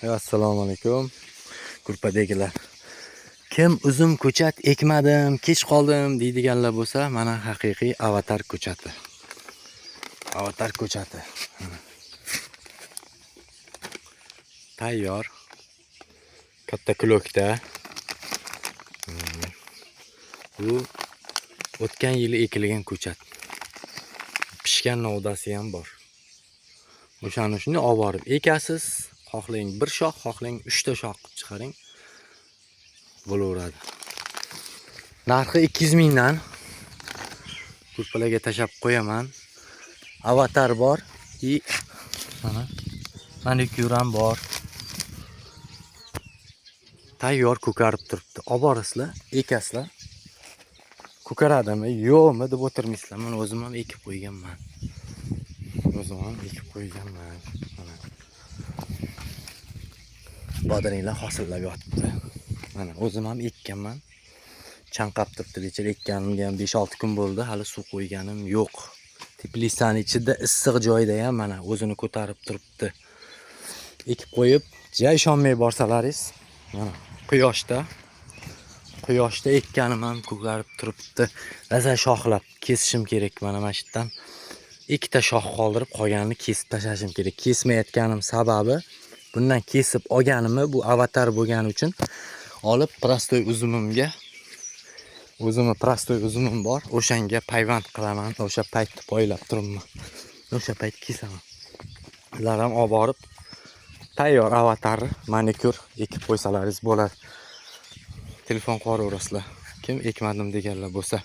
Assalomu alaykum. Kurpadagilar. Kim uzum ko'chat ekmadim, kech qoldim deydiganlar bo'lsa, mana haqiqiy avatar ko'chati. Avatar ko'chati. Tayyor. Katta klokda. Bu o'tgan yili ekilgan ko'chat. Pishgan novdasi ham bor. O'shani shuni olib borib ekasiz, xohlang bir shox, xohlang 3 ta shox qilib chiqaring. Bo'laveradi. Narxi 200 mingdan. Kurpalarga tashab qo'yaman. Avatar bor, mana manikyur ham bor. Tayyor ko'karib turibdi. Olib borasizlar, ekasizlar. Ko'karadimi, yo'qmi deb o'tirmaysizlar. Men o'zim ham ekib qo'yganman. Mana bodaringlar hosillab yotibdi. Mana o'zim ham ekkanman. Chanqab turibdi, lekin ekkanimga ham 5-6 kun bo'ldi. Hali suv qo'yganim yo'q. Teplitsaning ichida issiq joyda ham mana o'zini ko'tarib turibdi. Ekib qo'yib, ja ishonmay borsalaringiz, mana quyoshda ekkanim ham ko'karib turibdi. Raza shoxlab kesishim kerak. Mana shu yerdan ikkita shox qoldirib qolganini kesib tashlashim kerak. Kesmayotganim sababi bundan kesib olganimni bu avatar bo'lgani uchun olib prostoy uzumimga o'zimni prostoy uzumim bor. O'shanga payvand qilaman. O'sha paytni poylab turibman. O'sha payt kesaman. Ular ham olib borib tayyor avatar manikyur ekib qo'ysalaringiz bo'ladi. Telefon qilaverasizlar. Kim ekmadim deganlar bo'lsa.